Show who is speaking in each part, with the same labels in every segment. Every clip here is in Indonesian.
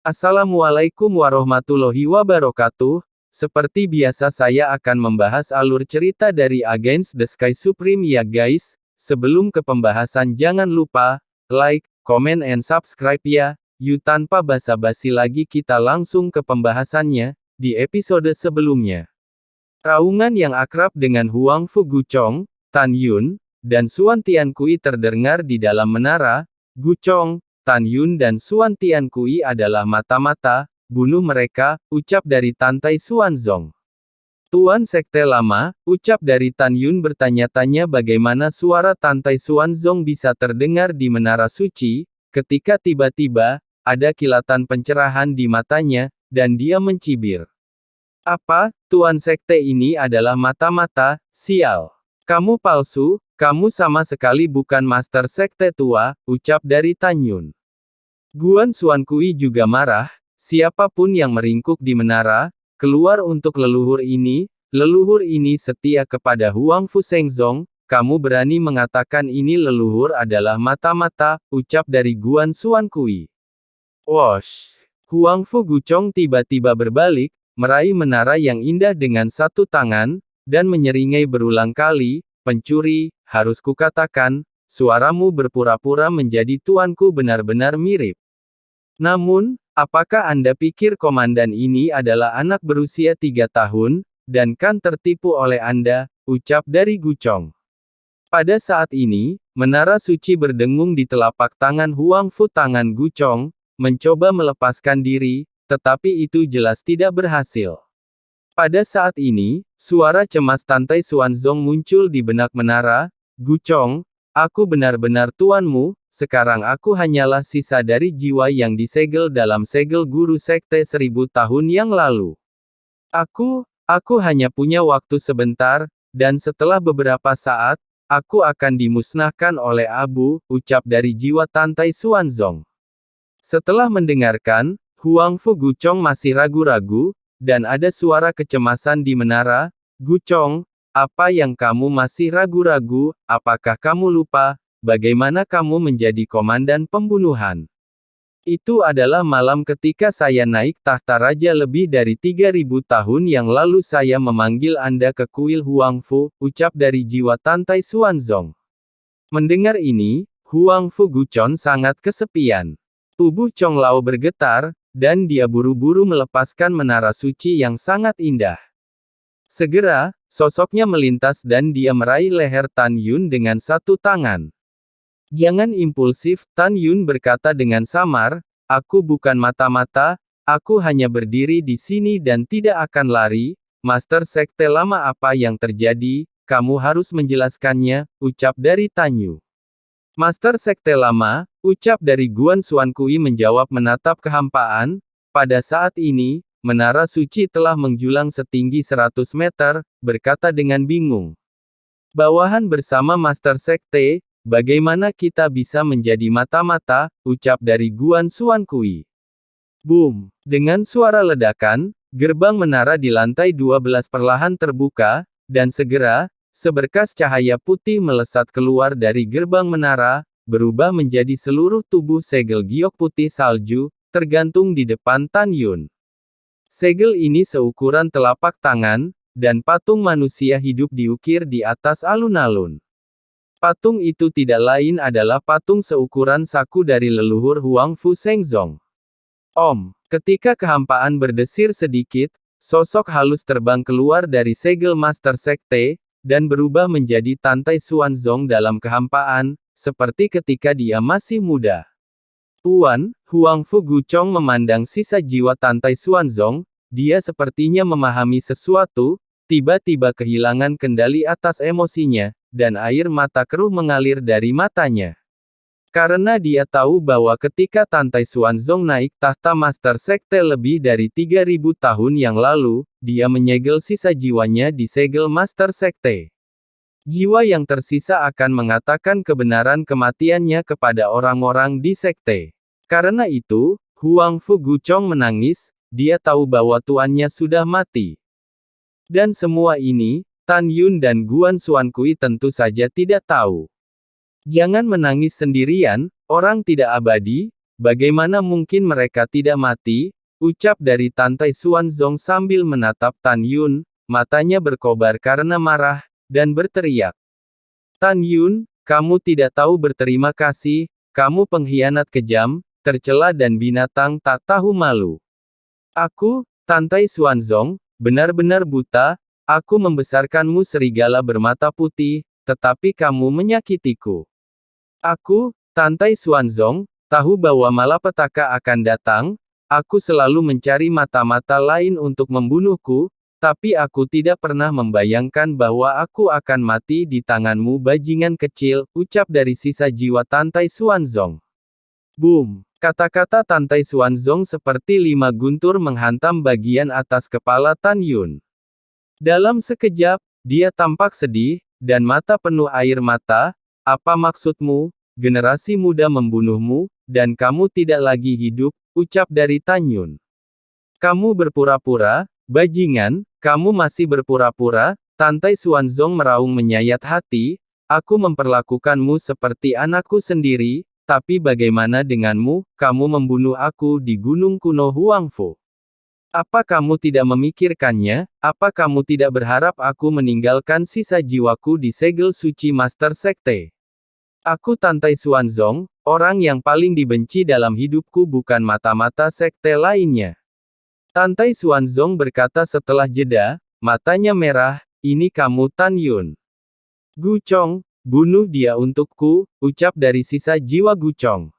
Speaker 1: Assalamualaikum warahmatullahi wabarakatuh. Seperti biasa saya akan membahas alur cerita dari Against the Sky Supreme ya guys. Sebelum ke pembahasan jangan lupa, like, comment and subscribe ya. Yuk tanpa basa-basi lagi kita langsung ke pembahasannya, di episode sebelumnya. Raungan yang akrab dengan Huang Fu Guchong, Tan Yun, dan Suan Tiankui terdengar di dalam menara. Guchong, Tan Yun dan Suan Tiankui adalah mata-mata, bunuh mereka, ucap dari Tantai Xuanzong. Tuan Sekte Lama, ucap dari Tan Yun bertanya-tanya bagaimana suara Tantai Xuanzong bisa terdengar di menara suci, ketika tiba-tiba, ada kilatan pencerahan di matanya, dan dia mencibir. Apa, Tuan Sekte ini adalah mata-mata, sial. Kamu palsu, kamu sama sekali bukan Master Sekte tua, ucap dari Tan Yun. Guan Xuankui juga marah, siapapun yang meringkuk di menara, keluar untuk leluhur ini setia kepada Huang Fu Shengzong, kamu berani mengatakan ini leluhur adalah mata-mata, ucap dari Guan Xuankui. Wosh! Huang Fu Guchong tiba-tiba berbalik, meraih menara yang indah dengan satu tangan, dan menyeringai berulang kali, pencuri, harus kukatakan, suaramu berpura-pura menjadi tuanku benar-benar mirip. Namun, apakah Anda pikir komandan ini adalah anak berusia 3 tahun, dan kan tertipu oleh Anda, ucap dari Guchong. Pada saat ini, menara suci berdengung di telapak tangan Huang Fu. Tangan Guchong mencoba melepaskan diri, tetapi itu jelas tidak berhasil. Pada saat ini, suara cemas Tantai Xuanzong muncul di benak menara. Guchong, aku benar-benar tuanmu, sekarang aku hanyalah sisa dari jiwa yang disegel dalam segel guru sekte 1000 tahun yang lalu. Aku hanya punya waktu sebentar, dan setelah beberapa saat, aku akan dimusnahkan oleh abu, ucap dari jiwa Tantai Xuanzong. Setelah mendengarkan, Huang Fu Guchong masih ragu-ragu, dan ada suara kecemasan di menara. Guchong, apa yang kamu masih ragu-ragu, apakah kamu lupa, bagaimana kamu menjadi komandan pembunuhan? Itu adalah malam ketika saya naik tahta raja lebih dari 3000 tahun yang lalu saya memanggil Anda ke kuil Huang Fu, ucap dari jiwa Tantai Xuanzong. Mendengar ini, Huang Fu Guchong sangat kesepian. Tubuh Chong Lao bergetar, dan dia buru-buru melepaskan menara suci yang sangat indah. Segera, sosoknya melintas dan dia meraih leher Tan Yun dengan satu tangan. Jangan impulsif, Tan Yun berkata dengan samar, aku bukan mata-mata, aku hanya berdiri di sini dan tidak akan lari. Master Sekte Lama, apa yang terjadi, kamu harus menjelaskannya, ucap dari Tan Yun. Master Sekte Lama, ucap dari Guan Xuankui menjawab menatap kehampaan. Pada saat ini, menara suci telah menjulang setinggi 100 meter, berkata dengan bingung. Bawahan bersama Master Sekte, bagaimana kita bisa menjadi mata-mata, ucap dari Guan Xuankui. Boom! Dengan suara ledakan, gerbang menara di lantai 12 perlahan terbuka, dan segera, seberkas cahaya putih melesat keluar dari gerbang menara, berubah menjadi seluruh tubuh segel giok putih salju, tergantung di depan Tan Yun. Segel ini seukuran telapak tangan, dan patung manusia hidup diukir di atas alun-alun. Patung itu tidak lain adalah patung seukuran saku dari leluhur Huang Fu Shengzong. Ketika kehampaan berdesir sedikit, sosok halus terbang keluar dari segel Master Sekte, dan berubah menjadi Tantai Xuanzong dalam kehampaan, seperti ketika dia masih muda. Tuan, Huang Fu Guchong memandang sisa jiwa Tantai Xuanzong, dia sepertinya memahami sesuatu, tiba-tiba kehilangan kendali atas emosinya, dan air mata keruh mengalir dari matanya. Karena dia tahu bahwa ketika Tantai Xuanzong naik tahta Master Sekte lebih dari 3000 tahun yang lalu, dia menyegel sisa jiwanya di segel Master Sekte. Jiwa yang tersisa akan mengatakan kebenaran kematiannya kepada orang-orang di sekte. Karena itu, Huang Fu Guchong menangis, dia tahu bahwa tuannya sudah mati. Dan semua ini, Tan Yun dan Guan Xuankui tentu saja tidak tahu. Jangan menangis sendirian, orang tidak abadi, bagaimana mungkin mereka tidak mati? Ucap dari Tantai Xuanzong sambil menatap Tan Yun, matanya berkobar karena marah, dan berteriak. Tan Yun, kamu tidak tahu berterima kasih, kamu pengkhianat kejam, tercela dan binatang tak tahu malu. Aku, Tantai Xuanzong, benar-benar buta, aku membesarkanmu serigala bermata putih, tetapi kamu menyakitiku. Aku, Tantai Xuanzong, tahu bahwa malapetaka akan datang, aku selalu mencari mata-mata lain untuk membunuhku, tapi aku tidak pernah membayangkan bahwa aku akan mati di tanganmu bajingan kecil, ucap dari sisa jiwa Tantai Xuanzong. Boom! Kata-kata Tantai Xuanzong seperti 5 guntur menghantam bagian atas kepala Tan Yun. Dalam sekejap, dia tampak sedih, dan mata penuh air mata. Apa maksudmu? Generasi muda membunuhmu, dan kamu tidak lagi hidup, ucap dari Tan Yun. Kamu berpura-pura, bajingan, kamu masih berpura-pura, Tantai Xuanzong meraung menyayat hati, aku memperlakukanmu seperti anakku sendiri, tapi bagaimana denganmu, kamu membunuh aku di gunung kuno Huangfu. Apa kamu tidak memikirkannya? Apa kamu tidak berharap aku meninggalkan sisa jiwaku di segel suci Master Sekte? Aku Tantai Xuanzong, orang yang paling dibenci dalam hidupku bukan mata-mata sekte lainnya. Tantai Xuanzong berkata setelah jeda, matanya merah, ini kamu Tan Yun. Guchong, bunuh dia untukku, ucap dari sisa jiwa Guchong.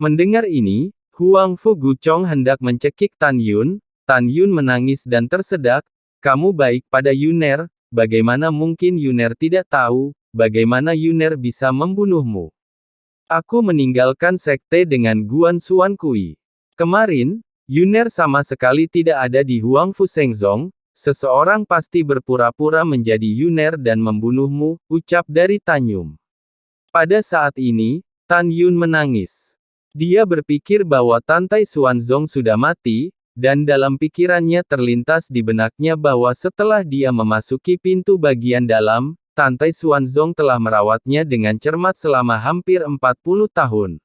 Speaker 1: Mendengar ini, Huangfu Guchong hendak mencekik Tan Yun menangis dan tersedak, kamu baik pada Yuner, bagaimana mungkin Yuner tidak tahu, bagaimana Yuner bisa membunuhmu? Aku meninggalkan sekte dengan Guan Xuan Kui. Kemarin, Yuner sama sekali tidak ada di Huangfu Shengzong, seseorang pasti berpura-pura menjadi Yuner dan membunuhmu, ucap dari Tan Yun. Pada saat ini, Tan Yun menangis. Dia berpikir bahwa Tantai Xuanzong sudah mati, dan dalam pikirannya terlintas di benaknya bahwa setelah dia memasuki pintu bagian dalam, Tantai Xuanzong telah merawatnya dengan cermat selama hampir 40 tahun.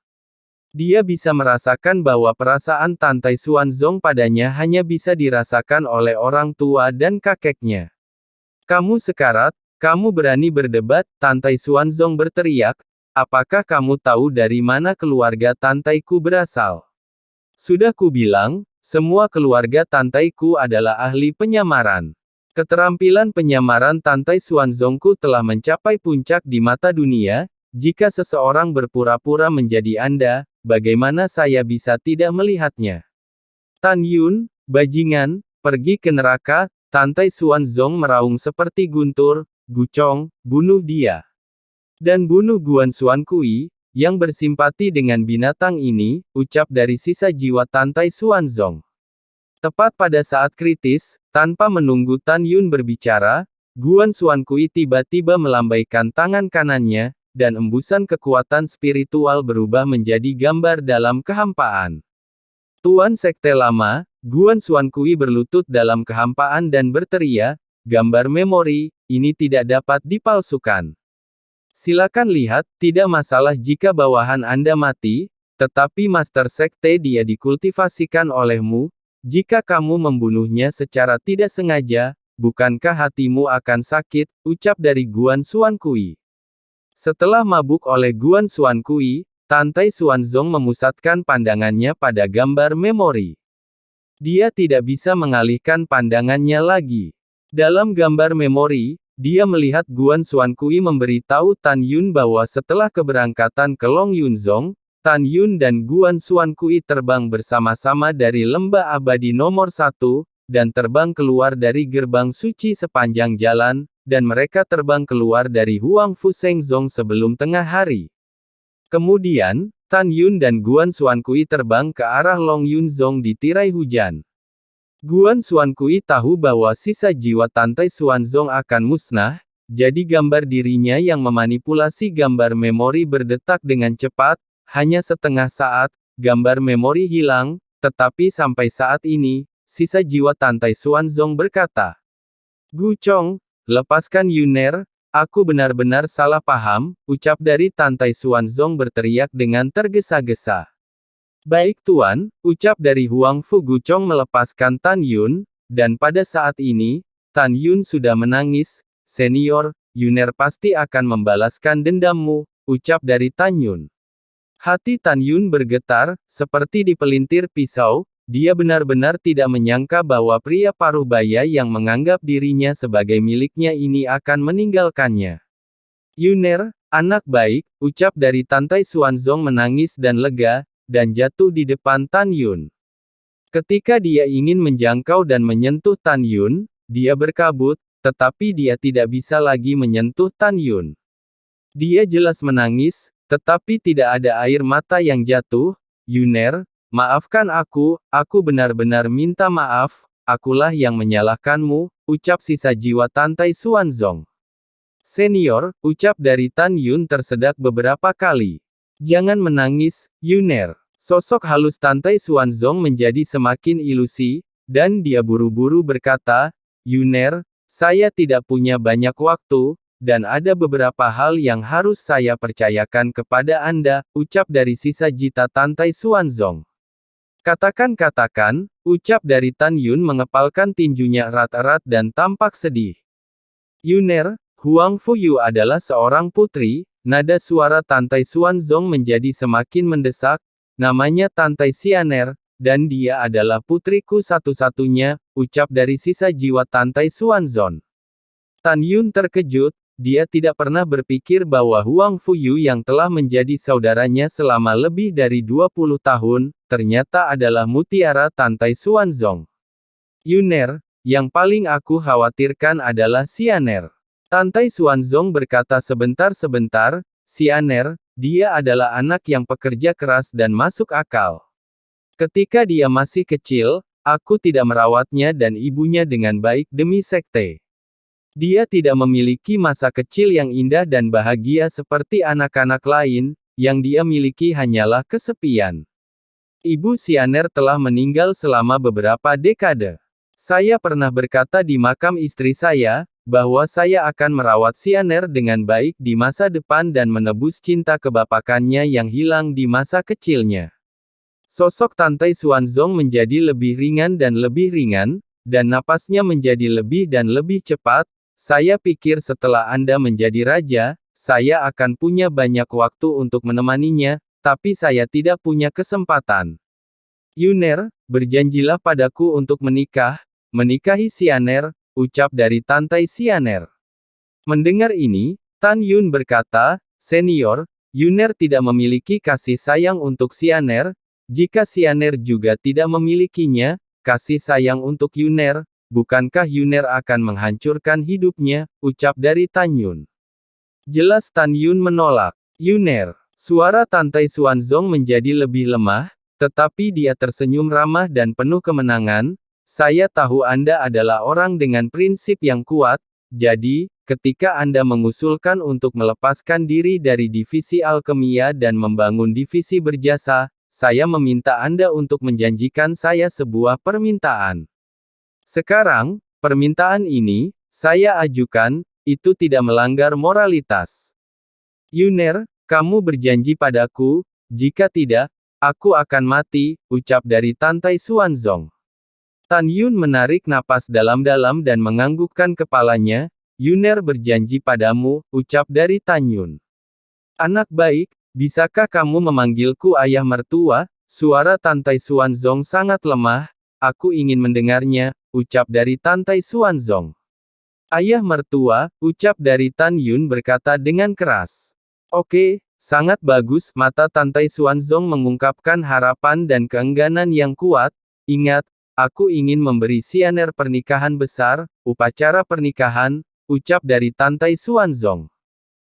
Speaker 1: Dia bisa merasakan bahwa perasaan Tantai Xuanzong padanya hanya bisa dirasakan oleh orang tua dan kakeknya. Kamu sekarat, kamu berani berdebat, Tantai Xuanzong berteriak, apakah kamu tahu dari mana keluarga tantaiku berasal? Sudah kubilang, semua keluarga tantaiku adalah ahli penyamaran. Keterampilan penyamaran Tantai Xuanzongku telah mencapai puncak di mata dunia, jika seseorang berpura-pura menjadi Anda, bagaimana saya bisa tidak melihatnya? Tan Yun, bajingan, pergi ke neraka, Tantai Xuanzong meraung seperti guntur, Guchong, bunuh dia. Dan bunuh Guan Xuan Kui, yang bersimpati dengan binatang ini, ucap dari sisa jiwa Tantai Xuanzong. Tepat pada saat kritis, tanpa menunggu Tan Yun berbicara, Guan Xuan Kui tiba-tiba melambaikan tangan kanannya, dan embusan kekuatan spiritual berubah menjadi gambar dalam kehampaan. Tuan Sekte Lama, Guan Xuan Kui berlutut dalam kehampaan dan berteriak, gambar memori, ini tidak dapat dipalsukan. Silakan lihat, tidak masalah jika bawahan Anda mati, tetapi Master Sekte dia dikultivasikan olehmu, jika kamu membunuhnya secara tidak sengaja, bukankah hatimu akan sakit, ucap dari Guan Xuan Kui. Setelah mabuk oleh Guan Xuan Kui, Tantai Xuanzong memusatkan pandangannya pada gambar memori. Dia tidak bisa mengalihkan pandangannya lagi. Dalam gambar memori, dia melihat Guan Xuan Kui memberitahu Tan Yun bahwa setelah keberangkatan ke Long Yunzong, Tan Yun dan Guan Xuan Kui terbang bersama-sama dari lembah abadi nomor 1, dan terbang keluar dari gerbang suci sepanjang jalan, dan mereka terbang keluar dari Huangfu Shengzong sebelum tengah hari. Kemudian, Tan Yun dan Guan Xuan Kui terbang ke arah Long Yunzong di tirai hujan. Guan Xuan Kui tahu bahwa sisa jiwa Tantai Xuanzong akan musnah, jadi gambar dirinya yang memanipulasi gambar memori berdetak dengan cepat. Hanya setengah saat, gambar memori hilang, tetapi sampai saat ini, sisa jiwa Tantai Xuanzong berkata, Guchong, lepaskan Yuner, aku benar-benar salah paham, ucap dari Tantai Xuanzong berteriak dengan tergesa-gesa. Baik Tuan, ucap dari Huang Fu Guchong melepaskan Tan Yun, dan pada saat ini, Tan Yun sudah menangis. Senior, Yuner pasti akan membalaskan dendammu, ucap dari Tan Yun. Hati Tan Yun bergetar, seperti dipelintir pisau. Dia benar-benar tidak menyangka bahwa pria paruh baya yang menganggap dirinya sebagai miliknya ini akan meninggalkannya. Yuner, anak baik, ucap dari Tantai Xuanzong menangis dan lega, dan jatuh di depan Tan Yun. Ketika dia ingin menjangkau dan menyentuh Tan Yun, dia berkabut, tetapi dia tidak bisa lagi menyentuh Tan Yun. Dia jelas menangis, tetapi tidak ada air mata yang jatuh. Yuner, maafkan aku benar-benar minta maaf, akulah yang menyalahkanmu, ucap sisa jiwa Tantai Xuanzong. Senior, ucap dari Tan Yun tersedak beberapa kali. Jangan menangis, Yuner. Sosok halus Tantai Xuanzong menjadi semakin ilusi, dan dia buru-buru berkata, Yuner, saya tidak punya banyak waktu, dan ada beberapa hal yang harus saya percayakan kepada Anda, ucap dari sisa jita Tantai Xuanzong. Katakan, ucap dari Tan Yun mengepalkan tinjunya erat-erat dan tampak sedih. Yuner, Huang Fuyu adalah seorang putri, nada suara Tantai Xuanzong menjadi semakin mendesak, namanya Tantai Xianer, dan dia adalah putriku satu-satunya, ucap dari sisa jiwa Tantai Xuanzong. Tan Yun terkejut, dia tidak pernah berpikir bahwa Huang Fuyu yang telah menjadi saudaranya selama lebih dari 20 tahun, ternyata adalah mutiara Tantai Xuanzong. Yuner, yang paling aku khawatirkan adalah Xianer. Tantai Xuanzong berkata sebentar-sebentar, Xianer, dia adalah anak yang pekerja keras dan masuk akal. Ketika dia masih kecil, aku tidak merawatnya dan ibunya dengan baik demi sekte. Dia tidak memiliki masa kecil yang indah dan bahagia seperti anak-anak lain, yang dia miliki hanyalah kesepian. Ibu Xianer telah meninggal selama beberapa dekade. Saya pernah berkata di makam istri saya, bahwa saya akan merawat Xianer dengan baik di masa depan dan menebus cinta kebapakannya yang hilang di masa kecilnya. Sosok Tantai Xuanzong menjadi lebih ringan, dan napasnya menjadi lebih dan lebih cepat. Saya pikir setelah Anda menjadi raja, saya akan punya banyak waktu untuk menemaninya, tapi saya tidak punya kesempatan. Yuner, berjanjilah padaku untuk menikahi Xianer, ucap dari Tantai Xianer. Mendengar ini, Tan Yun berkata, Senior, Yuner tidak memiliki kasih sayang untuk Xianer. Jika Xianer juga tidak memilikinya, kasih sayang untuk Yuner, bukankah Yuner akan menghancurkan hidupnya, ucap dari Tan Yun. Jelas Tan Yun menolak. Yuner, suara Tantai Xuanzong menjadi lebih lemah, tetapi dia tersenyum ramah dan penuh kemenangan. Saya tahu Anda adalah orang dengan prinsip yang kuat, jadi, ketika Anda mengusulkan untuk melepaskan diri dari divisi alkemia dan membangun divisi berjasa, saya meminta Anda untuk menjanjikan saya sebuah permintaan. Sekarang, permintaan ini, saya ajukan, itu tidak melanggar moralitas. Yuner, kamu berjanji padaku, jika tidak, aku akan mati, ucap dari Tantai Xuanzong. Tan Yun menarik napas dalam-dalam dan menganggukkan kepalanya, Yuner berjanji padamu, ucap dari Tan Yun. Anak baik, bisakah kamu memanggilku ayah mertua? Suara Tantai Xuanzong sangat lemah, aku ingin mendengarnya, ucap dari Tantai Xuanzong. Ayah mertua, ucap dari Tan Yun berkata dengan keras. Oke, sangat bagus, mata Tantai Xuanzong mengungkapkan harapan dan keengganan yang kuat. Ingat, aku ingin memberi Xianer pernikahan besar, upacara pernikahan, ucap dari Tantai Xuanzong.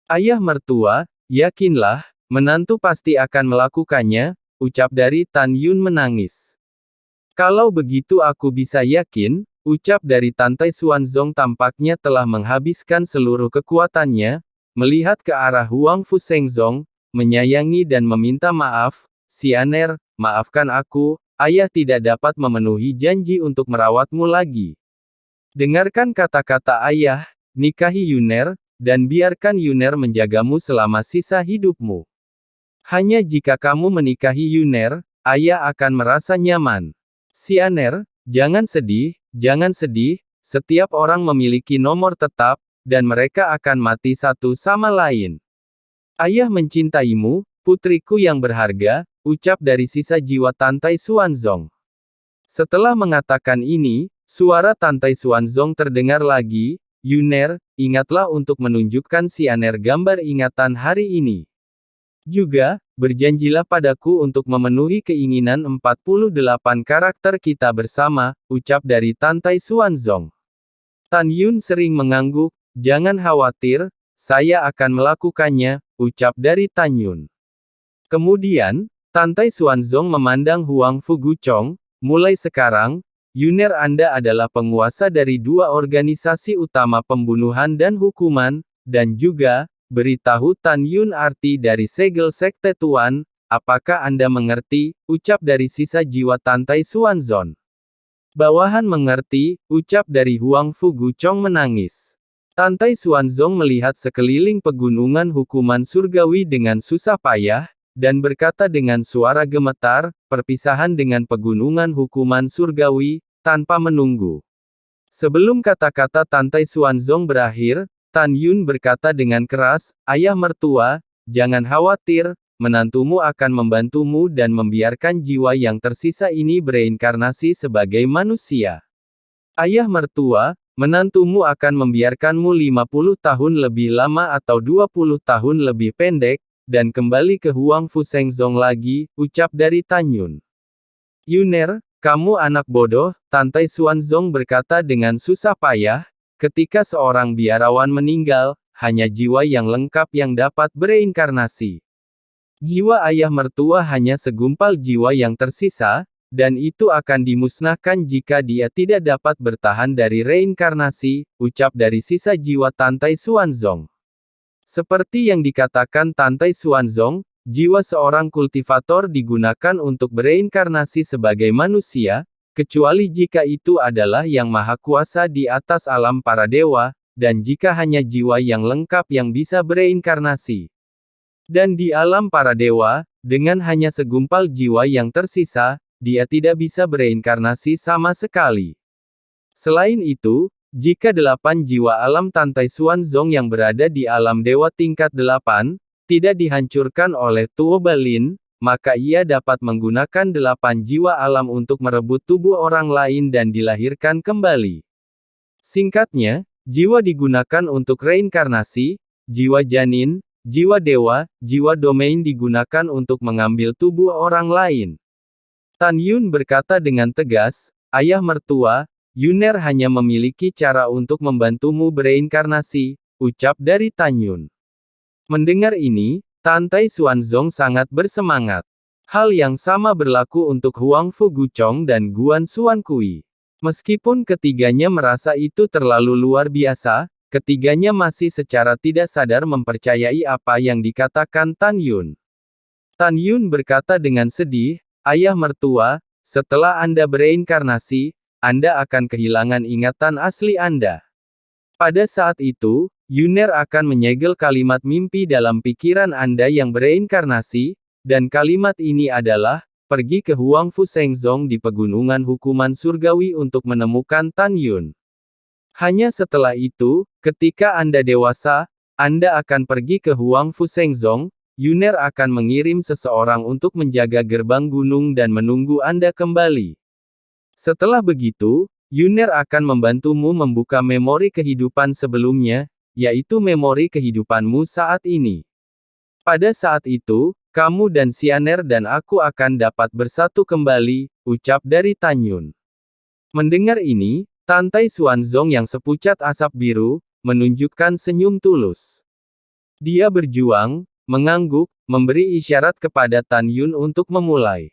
Speaker 1: Ayah mertua, yakinlah, menantu pasti akan melakukannya, ucap dari Tan Yun menangis. Kalau begitu aku bisa yakin, ucap dari Tantai Xuanzong tampaknya telah menghabiskan seluruh kekuatannya, melihat ke arah Huang Fu Shengzong, menyayangi dan meminta maaf, Xianer, maafkan aku, ayah tidak dapat memenuhi janji untuk merawatmu lagi. Dengarkan kata-kata ayah, nikahi Yuner, dan biarkan Yuner menjagamu selama sisa hidupmu. Hanya jika kamu menikahi Yuner, ayah akan merasa nyaman. Sianer, jangan sedih, jangan sedih, setiap orang memiliki nomor tetap, dan mereka akan mati satu sama lain. Ayah mencintaimu, putriku yang berharga, ucap dari sisa jiwa Tantai Xuanzong. Setelah mengatakan ini, suara Tantai Xuanzong terdengar lagi, Yuner, ingatlah untuk menunjukkan Sianer gambar ingatan hari ini. Juga, berjanjilah padaku untuk memenuhi keinginan 48 karakter kita bersama, ucap dari Tantai Xuanzong. Tan Yun sering mengangguk, jangan khawatir, saya akan melakukannya, ucap dari Tan Yun. Kemudian, Tantai Xuanzong memandang Huang Fuguchong, mulai sekarang, Yuner Anda adalah penguasa dari dua organisasi utama pembunuhan dan hukuman, dan juga, beritahu Tan Yun arti dari segel Sekte Tuan, apakah Anda mengerti, ucap dari sisa jiwa Tantai Xuanzong. Bawahan mengerti, ucap dari Huang Fuguchong menangis. Tantai Xuanzong melihat sekeliling pegunungan hukuman surgawi dengan susah payah, dan berkata dengan suara gemetar, perpisahan dengan pegunungan hukuman surgawi, tanpa menunggu. Sebelum kata-kata Tantai Xuanzong berakhir, Tan Yun berkata dengan keras, ayah mertua, jangan khawatir, menantumu akan membantumu dan membiarkan jiwa yang tersisa ini bereinkarnasi sebagai manusia. Ayah mertua, menantumu akan membiarkanmu 50 tahun lebih lama atau 20 tahun lebih pendek, dan kembali ke Huang Fushengzong lagi, ucap dari Tan Yun. Yuner, kamu anak bodoh, Tantai Xuanzong berkata dengan susah payah, ketika seorang biarawan meninggal, hanya jiwa yang lengkap yang dapat bereinkarnasi. Jiwa ayah mertua hanya segumpal jiwa yang tersisa, dan itu akan dimusnahkan jika dia tidak dapat bertahan dari reinkarnasi, ucap dari sisa jiwa Tantai Xuanzong. Seperti yang dikatakan Tantai Xuanzong, jiwa seorang kultivator digunakan untuk bereinkarnasi sebagai manusia, kecuali jika itu adalah yang maha kuasa di atas alam para dewa, dan jika hanya jiwa yang lengkap yang bisa bereinkarnasi. Dan di alam para dewa, dengan hanya segumpal jiwa yang tersisa, dia tidak bisa bereinkarnasi sama sekali. Selain itu, jika 8 jiwa alam Tantai Xuanzong yang berada di alam dewa tingkat 8, tidak dihancurkan oleh Tuo Balin, maka ia dapat menggunakan 8 jiwa alam untuk merebut tubuh orang lain dan dilahirkan kembali. Singkatnya, jiwa digunakan untuk reinkarnasi, jiwa janin, jiwa dewa, jiwa domain digunakan untuk mengambil tubuh orang lain. Tan Yun berkata dengan tegas, ayah mertua, Yuner hanya memiliki cara untuk membantumu bereinkarnasi, ucap dari Tan Yun. Mendengar ini, Tantai Xuanzong sangat bersemangat. Hal yang sama berlaku untuk Huang Fuguchong dan Guan Xuankui. Meskipun ketiganya merasa itu terlalu luar biasa, ketiganya masih secara tidak sadar mempercayai apa yang dikatakan Tan Yun. Tan Yun berkata dengan sedih, ayah mertua, setelah Anda bereinkarnasi, Anda akan kehilangan ingatan asli Anda. Pada saat itu, Yuner akan menyegel kalimat mimpi dalam pikiran Anda yang bereinkarnasi, dan kalimat ini adalah, pergi ke Huang Fushengzong di pegunungan hukuman surgawi untuk menemukan Tan Yun. Hanya setelah itu, ketika Anda dewasa, Anda akan pergi ke Huang Fushengzong, Yuner akan mengirim seseorang untuk menjaga gerbang gunung dan menunggu Anda kembali. Setelah begitu, Yuner akan membantumu membuka memori kehidupan sebelumnya, yaitu memori kehidupanmu saat ini. Pada saat itu, kamu dan Sianer dan aku akan dapat bersatu kembali, ucap dari Tan Yun. Mendengar ini, Tantai Xuanzong yang sepucat asap biru, menunjukkan senyum tulus. Dia berjuang, mengangguk, memberi isyarat kepada Tan Yun untuk memulai.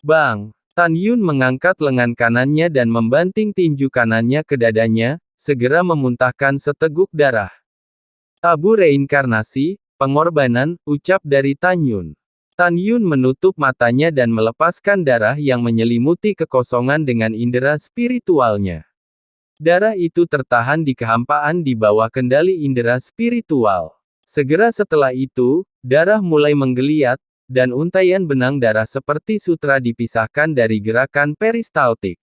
Speaker 1: Bang! Tan Yun mengangkat lengan kanannya dan membanting tinju kanannya ke dadanya, segera memuntahkan seteguk darah. Tabu reinkarnasi, pengorbanan, ucap dari Tan Yun. Tan Yun menutup matanya dan melepaskan darah yang menyelimuti kekosongan dengan indera spiritualnya. Darah itu tertahan di kehampaan di bawah kendali indera spiritual. Segera setelah itu, darah mulai menggeliat, dan untaian benang darah seperti sutra dipisahkan dari gerakan peristaltik.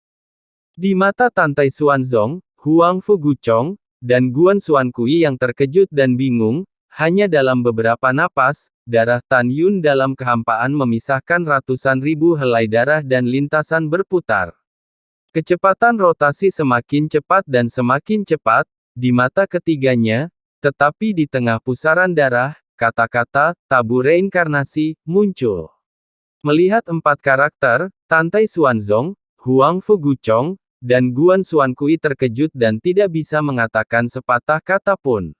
Speaker 1: Di mata Tantai Xuanzong, Huang Fuguchong, dan Guan Xuankui yang terkejut dan bingung, hanya dalam beberapa napas, darah Tan Yun dalam kehampaan memisahkan ratusan ribu helai darah dan lintasan berputar. Kecepatan rotasi semakin cepat dan semakin cepat, di mata ketiganya, tetapi di tengah pusaran darah, kata-kata, tabu reinkarnasi, muncul. Melihat empat karakter, Tantai Xuanzong, Huang Fuguchong, dan Guan Xuankui terkejut dan tidak bisa mengatakan sepatah kata pun.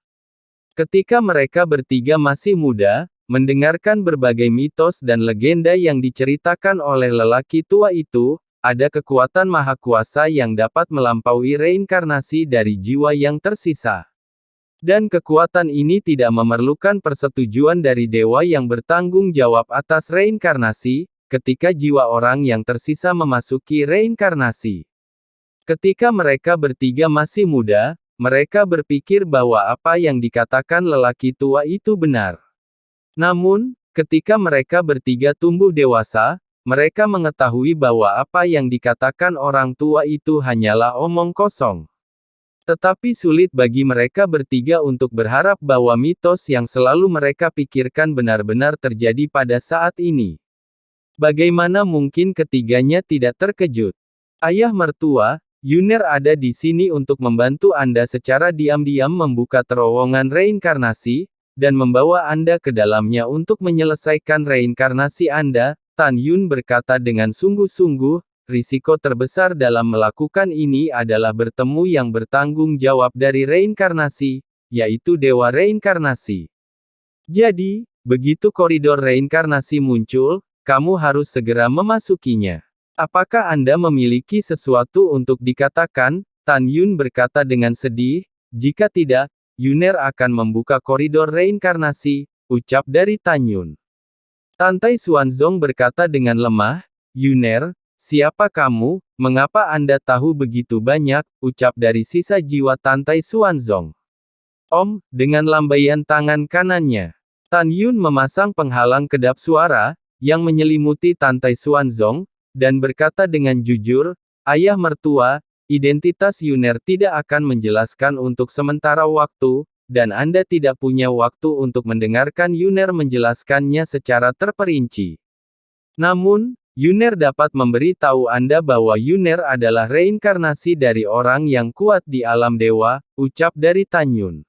Speaker 1: Ketika mereka bertiga masih muda, mendengarkan berbagai mitos dan legenda yang diceritakan oleh lelaki tua itu, ada kekuatan maha kuasa yang dapat melampaui reinkarnasi dari jiwa yang tersisa. Dan kekuatan ini tidak memerlukan persetujuan dari dewa yang bertanggung jawab atas reinkarnasi, ketika jiwa orang yang tersisa memasuki reinkarnasi. Ketika mereka bertiga masih muda, mereka berpikir bahwa apa yang dikatakan lelaki tua itu benar. Namun, ketika mereka bertiga tumbuh dewasa, mereka mengetahui bahwa apa yang dikatakan orang tua itu hanyalah omong kosong. Tetapi sulit bagi mereka bertiga untuk berharap bahwa mitos yang selalu mereka pikirkan benar-benar terjadi pada saat ini. Bagaimana mungkin ketiganya tidak terkejut? Ayah mertua, Yuner ada di sini untuk membantu Anda secara diam-diam membuka terowongan reinkarnasi, dan membawa Anda ke dalamnya untuk menyelesaikan reinkarnasi Anda, Tan Yun berkata dengan sungguh-sungguh, risiko terbesar dalam melakukan ini adalah bertemu yang bertanggung jawab dari reinkarnasi, yaitu Dewa Reinkarnasi. Jadi, begitu koridor reinkarnasi muncul, kamu harus segera memasukinya. Apakah Anda memiliki sesuatu untuk dikatakan? Tan Yun berkata dengan sedih, jika tidak, Yuner akan membuka koridor reinkarnasi, ucap dari Tan Yun. Tantai Xuanzong berkata dengan lemah, Yuner, siapa kamu, mengapa Anda tahu begitu banyak, ucap dari sisa jiwa Tantai Xuanzong. Om, dengan lambaian tangan kanannya. Tan Yun memasang penghalang kedap suara, yang menyelimuti Tantai Xuanzong, dan berkata dengan jujur, ayah mertua, identitas Yuner tidak akan menjelaskan untuk sementara waktu, dan Anda tidak punya waktu untuk mendengarkan Yuner menjelaskannya secara terperinci. Namun, Yuner dapat memberi tahu Anda bahwa Yuner adalah reinkarnasi dari orang yang kuat di alam dewa, ucap dari Tan Yun.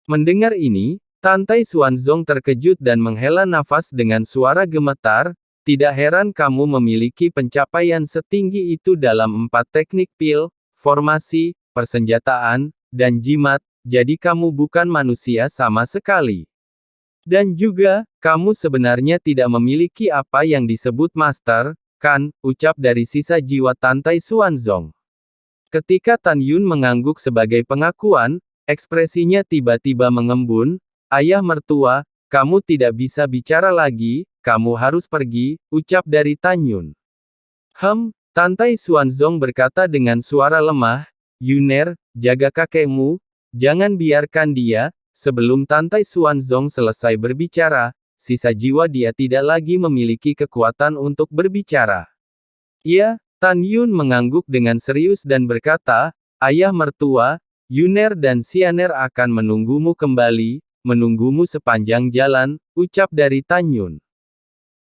Speaker 1: Mendengar ini, Tantai Xuanzong terkejut dan menghela nafas dengan suara gemetar. Tidak heran kamu memiliki pencapaian setinggi itu dalam 4 teknik pil, formasi, persenjataan, dan jimat, jadi kamu bukan manusia sama sekali. Dan juga, kamu sebenarnya tidak memiliki apa yang disebut master, kan, ucap dari sisa jiwa Tantai Xuanzong. Ketika Tan Yun mengangguk sebagai pengakuan, ekspresinya tiba-tiba mengembun, ayah mertua, kamu tidak bisa bicara lagi, kamu harus pergi, ucap dari Tan Yun. Tantai Xuanzong berkata dengan suara lemah, Yuner, jaga kakekmu, jangan biarkan dia. Sebelum Tantai Xuanzong selesai berbicara, sisa jiwa dia tidak lagi memiliki kekuatan untuk berbicara. Ya, Tan Yun mengangguk dengan serius dan berkata, ayah mertua, Yuner dan Xianer akan menunggumu kembali, menunggumu sepanjang jalan, ucap dari Tan Yun.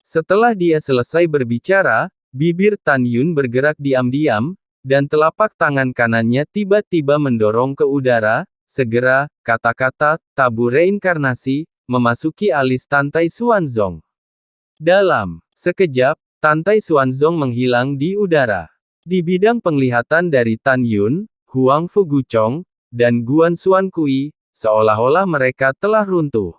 Speaker 1: Setelah dia selesai berbicara, bibir Tan Yun bergerak diam-diam, dan telapak tangan kanannya tiba-tiba mendorong ke udara, segera, kata-kata, tabu reinkarnasi, memasuki alis Tantai Xuanzong. Dalam sekejap, Tantai Xuanzong menghilang di udara. Di bidang penglihatan dari Tan Yun, Huang Fuguchong, dan Guan Xuankui, seolah-olah mereka telah runtuh.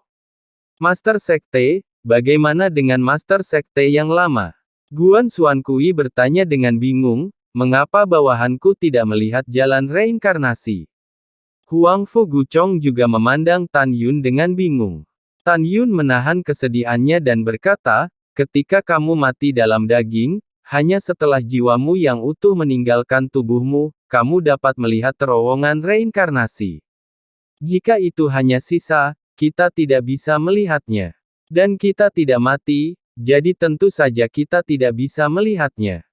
Speaker 1: Master Sekte, bagaimana dengan Master Sekte yang lama? Guan Xuankui bertanya dengan bingung, mengapa bawahanku tidak melihat jalan reinkarnasi? Huang Fuguchong juga memandang Tan Yun dengan bingung. Tan Yun menahan kesedihannya dan berkata, ketika kamu mati dalam daging, hanya setelah jiwamu yang utuh meninggalkan tubuhmu, kamu dapat melihat terowongan reinkarnasi. Jika itu hanya sisa, kita tidak bisa melihatnya. Dan kita tidak mati, jadi tentu saja kita tidak bisa melihatnya.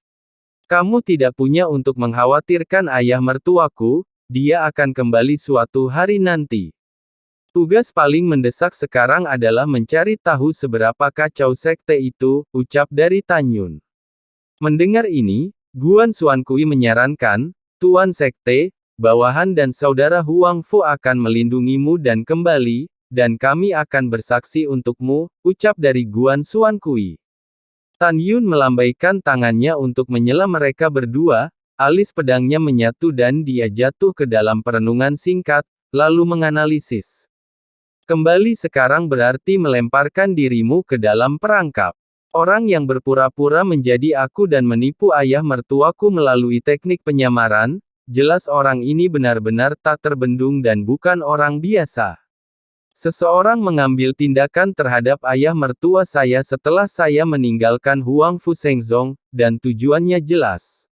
Speaker 1: Kamu tidak punya untuk mengkhawatirkan ayah mertuaku, dia akan kembali suatu hari nanti. Tugas paling mendesak sekarang adalah mencari tahu seberapa kacau sekte itu, ucap dari Tan Yun. Mendengar ini, Guan Xuankui menyarankan, Tuan Sekte, bawahan dan saudara Huang Fu akan melindungimu dan kembali, dan kami akan bersaksi untukmu, ucap dari Guan Xuankui. Tan Yun melambaikan tangannya untuk menyela mereka berdua, alis pedangnya menyatu dan dia jatuh ke dalam perenungan singkat, lalu menganalisis. Kembali sekarang berarti melemparkan dirimu ke dalam perangkap. Orang yang berpura-pura menjadi aku dan menipu ayah mertuaku melalui teknik penyamaran, jelas orang ini benar-benar tak terbendung dan bukan orang biasa. Seseorang mengambil tindakan terhadap ayah mertua saya setelah saya meninggalkan Huang Fu Shengzong, dan tujuannya jelas.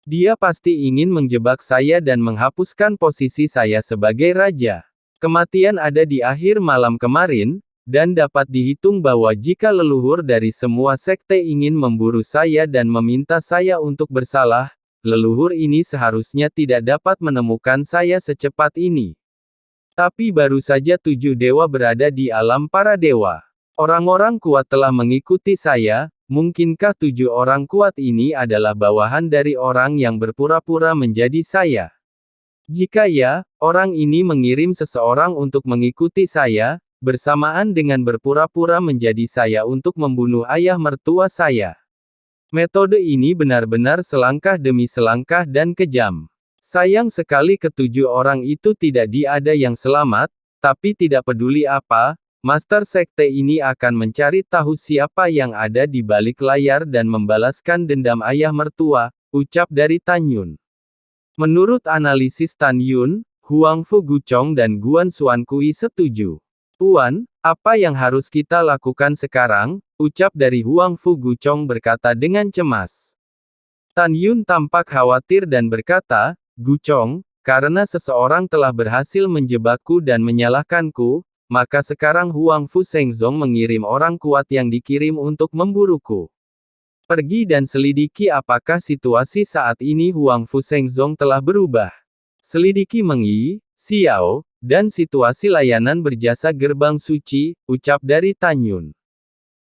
Speaker 1: Dia pasti ingin menjebak saya dan menghapuskan posisi saya sebagai raja. Kematian ada di akhir malam kemarin, dan dapat dihitung bahwa jika leluhur dari semua sekte ingin memburu saya dan meminta saya untuk bersalah, leluhur ini seharusnya tidak dapat menemukan saya secepat ini. Tapi baru saja 7 dewa berada di alam para dewa. Orang-orang kuat telah mengikuti saya, mungkinkah 7 orang kuat ini adalah bawahan dari orang yang berpura-pura menjadi saya? Jika ya, orang ini mengirim seseorang untuk mengikuti saya, bersamaan dengan berpura-pura menjadi saya untuk membunuh ayah mertua saya. Metode ini benar-benar selangkah demi selangkah dan kejam. Sayang sekali ketujuh orang itu tidak ada yang selamat, tapi tidak peduli apa, Master Sekte ini akan mencari tahu siapa yang ada di balik layar dan membalaskan dendam ayah mertua, ucap dari Tan Yun. Menurut analisis Tan Yun, Huang Fu Guchong dan Guan Xuankui setuju. Tuan, apa yang harus kita lakukan sekarang? Ucap dari Huang Fu Guchong berkata dengan cemas. Tan Yun tampak khawatir dan berkata, Guchong, karena seseorang telah berhasil menjebakku dan menyalahkanku, maka sekarang Huang Fu Shengzong mengirim orang kuat yang dikirim untuk memburuku. Pergi dan selidiki apakah situasi saat ini Huang Fu Shengzong telah berubah. Selidiki Meng Yi, Xiao, dan situasi layanan berjasa gerbang suci, ucap dari Tan Yun.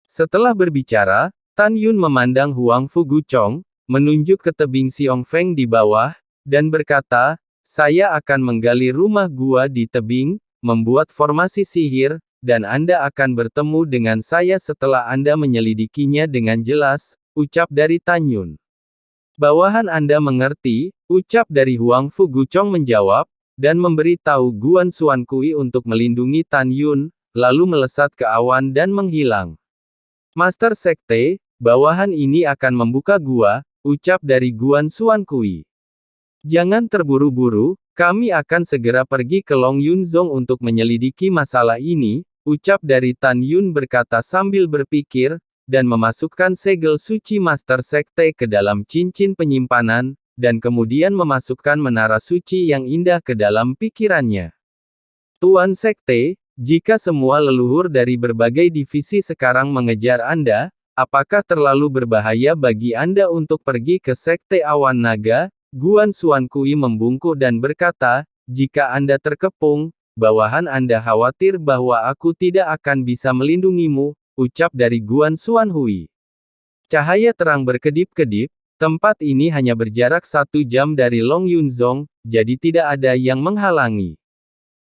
Speaker 1: Setelah berbicara, Tan Yun memandang Huang Fu Guchong, menunjuk ke tebing Xiong Feng di bawah, dan berkata, saya akan menggali rumah gua di tebing, membuat formasi sihir, dan Anda akan bertemu dengan saya setelah Anda menyelidikinya dengan jelas, ucap dari Tan Yun. Bawahan Anda mengerti, ucap dari Huang Fu Guchong menjawab, dan memberi tahu Guan Xuankui untuk melindungi Tan Yun, lalu melesat ke awan dan menghilang. Master Sekte, bawahan ini akan membuka gua, ucap dari Guan Xuankui. Jangan terburu-buru, kami akan segera pergi ke Long Yunzong untuk menyelidiki masalah ini, ucap dari Tan Yun berkata sambil berpikir, dan memasukkan segel suci Master Sekte ke dalam cincin penyimpanan, dan kemudian memasukkan menara suci yang indah ke dalam pikirannya. Tuan Sekte, jika semua leluhur dari berbagai divisi sekarang mengejar Anda, apakah terlalu berbahaya bagi Anda untuk pergi ke Sekte Awan Naga? Guan Xuankui membungkuk dan berkata, jika Anda terkepung, bawahan Anda khawatir bahwa aku tidak akan bisa melindungimu, ucap dari Guan Xuankui. Cahaya terang berkedip-kedip, tempat ini hanya berjarak 1 jam dari Long Yunzong, jadi tidak ada yang menghalangi.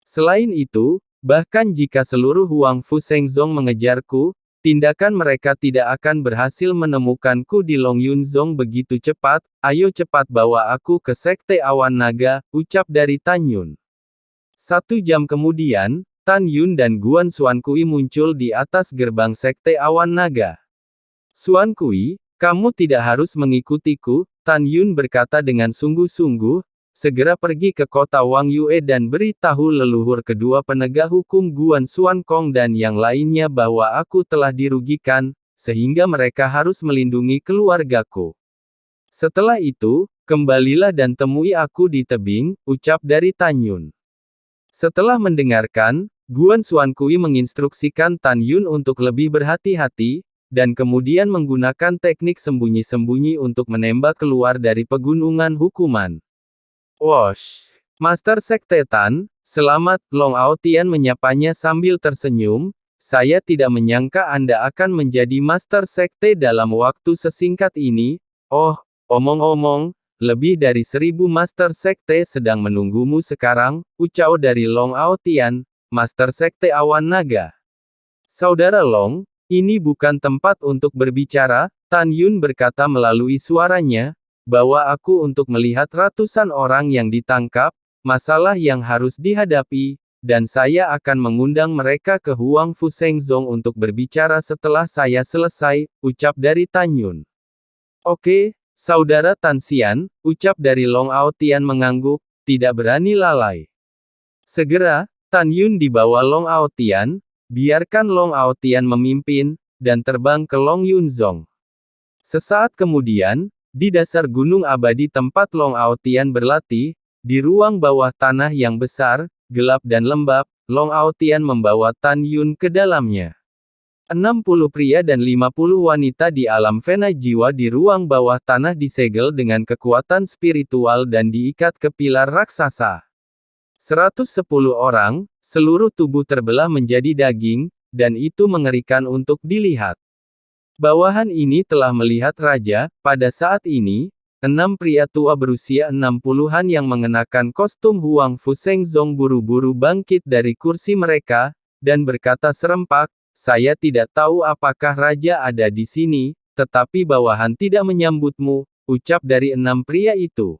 Speaker 1: Selain itu, bahkan jika seluruh Huang Fu Shengzong mengejarku, tindakan mereka tidak akan berhasil menemukanku di Long Yunzong begitu cepat, ayo cepat bawa aku ke Sekte Awan Naga, ucap dari Tan Yun. 1 jam kemudian, Tan Yun dan Guan Xuankui muncul di atas gerbang Sekte Awan Naga. Xuankui, kamu tidak harus mengikutiku, Tan Yun berkata dengan sungguh-sungguh, segera pergi ke kota Wang Yue dan beritahu leluhur kedua penegak hukum Guan Xuankong dan yang lainnya bahwa aku telah dirugikan, sehingga mereka harus melindungi keluargaku. Setelah itu, kembalilah dan temui aku di tebing, ucap dari Tan Yun. Setelah mendengarkan, Guan Xuankui menginstruksikan Tan Yun untuk lebih berhati-hati, dan kemudian menggunakan teknik sembunyi-sembunyi untuk menembak keluar dari pegunungan hukuman. Wosh! Master Sekte Tan, selamat, Long Ao Tian menyapanya sambil tersenyum. Saya tidak menyangka Anda akan menjadi Master Sekte dalam waktu sesingkat ini. Oh, omong-omong, lebih dari 1000 Master Sekte sedang menunggumu sekarang, ucap dari Long Ao Tian, Master Sekte Awan Naga. Saudara Long, ini bukan tempat untuk berbicara, Tan Yun berkata melalui suaranya, bawa aku untuk melihat ratusan orang yang ditangkap, masalah yang harus dihadapi, dan saya akan mengundang mereka ke Huang Fu Shengzong untuk berbicara setelah saya selesai, ucap dari Tan Yun. Oke, saudara Tan Xian, ucap dari Long Ao Tian mengangguk, tidak berani lalai. Segera, Tan Yun dibawa Long Ao Tian, biarkan Long Ao Tian memimpin, dan terbang ke Long Yunzong. Sesaat kemudian, di dasar gunung abadi tempat Long Ao Tian berlatih, di ruang bawah tanah yang besar, gelap dan lembab, Long Ao Tian membawa Tan Yun ke dalamnya. 60 pria dan 50 wanita di alam fena jiwa di ruang bawah tanah disegel dengan kekuatan spiritual dan diikat ke pilar raksasa. 110 orang, seluruh tubuh terbelah menjadi daging, dan itu mengerikan untuk dilihat. Bawahan ini telah melihat raja, pada saat ini, 6 pria tua berusia 60-an yang mengenakan kostum Huang Fu Shengzong buru-buru bangkit dari kursi mereka, dan berkata serempak, saya tidak tahu apakah raja ada di sini, tetapi bawahan tidak menyambutmu, ucap dari 6 pria itu.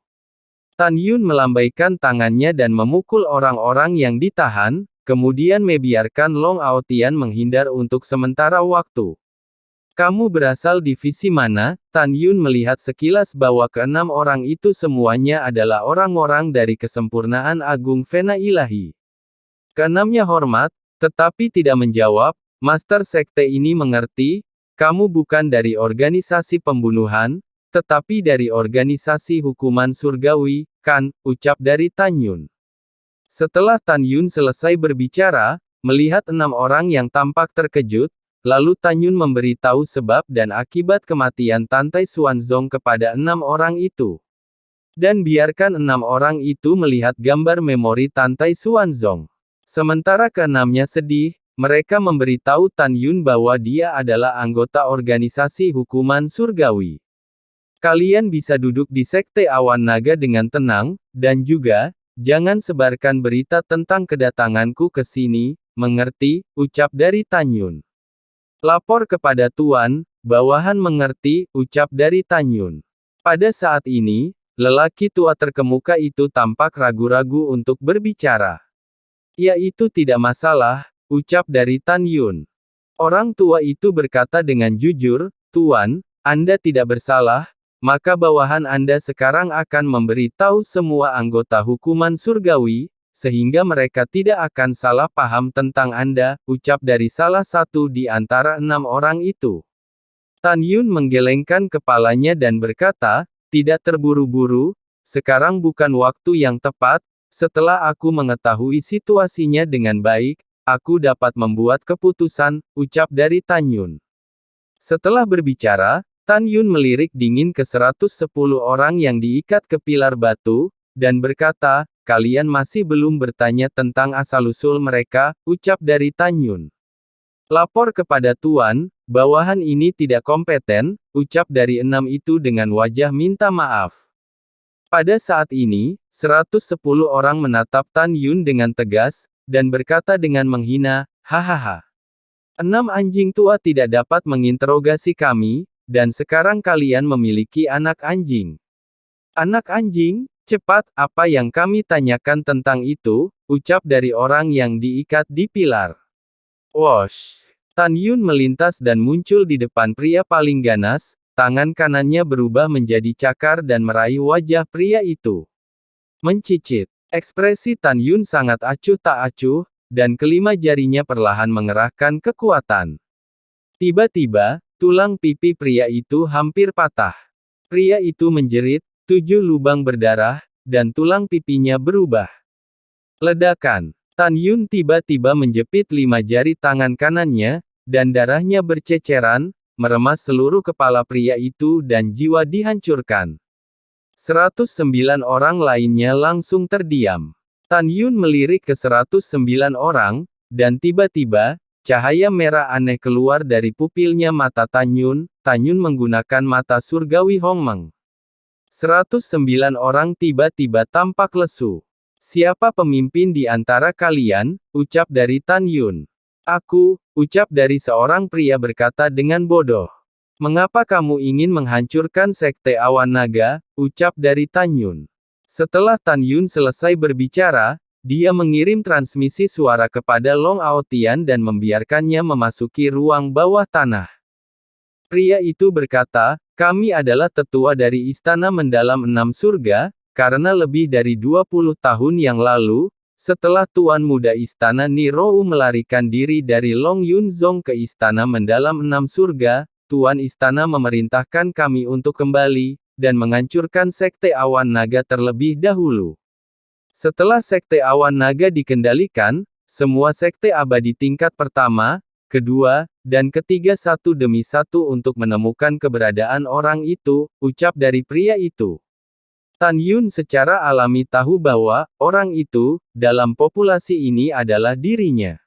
Speaker 1: Tan Yun melambaikan tangannya dan memukul orang-orang yang ditahan, kemudian membiarkan Long Ao Tian menghindar untuk sementara waktu. Kamu berasal divisi mana? Tan Yun melihat sekilas bahwa ke-6 orang itu semuanya adalah orang-orang dari kesempurnaan agung Fena Ilahi. Ke-6-nya hormat, tetapi tidak menjawab. Master Sekte ini mengerti, kamu bukan dari organisasi pembunuhan, tetapi dari organisasi hukuman surgawi, kan, ucap dari Tan Yun. Setelah Tan Yun selesai berbicara, melihat 6 orang yang tampak terkejut, lalu Tan Yun memberitahu sebab dan akibat kematian Tantai Xuanzong kepada 6 orang itu. Dan biarkan 6 orang itu melihat gambar memori Tantai Xuanzong. Sementara ke-6-nya sedih, mereka memberitahu Tan Yun bahwa dia adalah anggota organisasi hukuman surgawi. Kalian bisa duduk di Sekte Awan Naga dengan tenang, dan juga, jangan sebarkan berita tentang kedatanganku ke sini, mengerti, ucap dari Tan Yun. Lapor kepada Tuan, bawahan mengerti, ucap dari Tan Yun. Pada saat ini, lelaki tua terkemuka itu tampak ragu-ragu untuk berbicara. Ya itu tidak masalah, ucap dari Tan Yun. Orang tua itu berkata dengan jujur, Tuan, Anda tidak bersalah, maka bawahan Anda sekarang akan memberitahu semua anggota hukuman surgawi, sehingga mereka tidak akan salah paham tentang Anda, ucap dari salah satu di antara 6 orang itu. Tan Yun menggelengkan kepalanya dan berkata, tidak terburu-buru, sekarang bukan waktu yang tepat, setelah aku mengetahui situasinya dengan baik, aku dapat membuat keputusan, ucap dari Tan Yun. Setelah berbicara, Tan Yun melirik dingin ke 110 orang yang diikat ke pilar batu, dan berkata, kalian masih belum bertanya tentang asal-usul mereka, ucap dari Tan Yun. Lapor kepada Tuan, bawahan ini tidak kompeten, ucap dari 6 itu dengan wajah minta maaf. Pada saat ini, 110 orang menatap Tan Yun dengan tegas, dan berkata dengan menghina, hahaha. 6 anjing tua tidak dapat menginterogasi kami, dan sekarang kalian memiliki anak anjing. Anak anjing? Cepat, apa yang kami tanyakan tentang itu, ucap dari orang yang diikat di pilar. Wosh! Tan Yun melintas dan muncul di depan pria paling ganas, tangan kanannya berubah menjadi cakar dan meraih wajah pria itu. Mencicit. Ekspresi Tan Yun sangat acuh tak acuh, dan kelima jarinya perlahan mengerahkan kekuatan. Tiba-tiba, tulang pipi pria itu hampir patah. Pria itu menjerit, 7 lubang berdarah, dan tulang pipinya berubah. Ledakan. Tan Yun tiba-tiba menjepit 5 jari tangan kanannya, dan darahnya berceceran, meremas seluruh kepala pria itu dan jiwa dihancurkan. 109 orang lainnya langsung terdiam. Tan Yun melirik ke 109 orang, dan tiba-tiba, cahaya merah aneh keluar dari pupilnya mata Tan Yun. Tan Yun menggunakan mata surgawi Hongmeng. 109 orang tiba-tiba tampak lesu. Siapa pemimpin di antara kalian? Ucap dari Tan Yun. Aku, ucap dari seorang pria berkata dengan bodoh. Mengapa kamu ingin menghancurkan Sekte Awan Naga? Ucap dari Tan Yun. Setelah Tan Yun selesai berbicara, dia mengirim transmisi suara kepada Long Aotian dan membiarkannya memasuki ruang bawah tanah. Pria itu berkata, kami adalah tetua dari Istana Mendalam Enam Surga, karena lebih dari 20 tahun yang lalu, setelah Tuan Muda Istana Nirou melarikan diri dari Long Yunzong ke Istana Mendalam Enam Surga, Tuan Istana memerintahkan kami untuk kembali, dan menghancurkan Sekte Awan Naga terlebih dahulu. Setelah Sekte Awan Naga dikendalikan, semua Sekte Abadi tingkat pertama, kedua, dan ketiga satu demi satu untuk menemukan keberadaan orang itu, ucap dari pria itu. Tan Yun secara alami tahu bahwa, orang itu, dalam populasi ini adalah dirinya.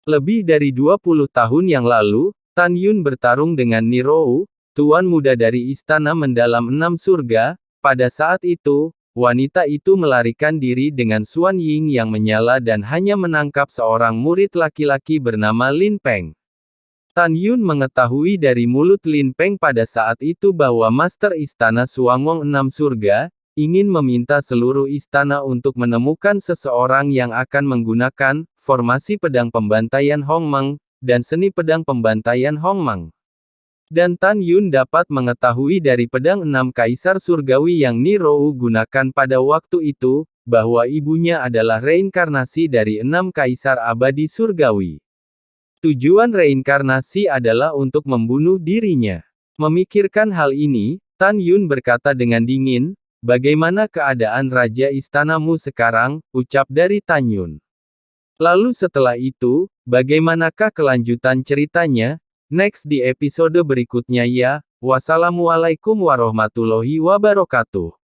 Speaker 1: Lebih dari 20 tahun yang lalu, Tan Yun bertarung dengan Nirou, Tuan Muda dari Istana Mendalam Enam Surga. Pada saat itu, wanita itu melarikan diri dengan Xuan Ying yang menyala dan hanya menangkap seorang murid laki-laki bernama Lin Peng. Tan Yun mengetahui dari mulut Lin Peng pada saat itu bahwa Master Istana Suangwong Enam Surga, ingin meminta seluruh istana untuk menemukan seseorang yang akan menggunakan formasi pedang pembantaian Hongmeng, dan seni pedang pembantaian Hongmeng. Dan Tan Yun dapat mengetahui dari pedang enam kaisar surgawi yang Nirou gunakan pada waktu itu, bahwa ibunya adalah reinkarnasi dari 6 kaisar abadi surgawi. Tujuan reinkarnasi adalah untuk membunuh dirinya. Memikirkan hal ini, Tan Yun berkata dengan dingin, bagaimana keadaan Raja Istanamu sekarang, ucap dari Tan Yun. Lalu setelah itu, bagaimanakah kelanjutan ceritanya? Next di episode berikutnya ya. Wassalamualaikum warahmatullahi wabarakatuh.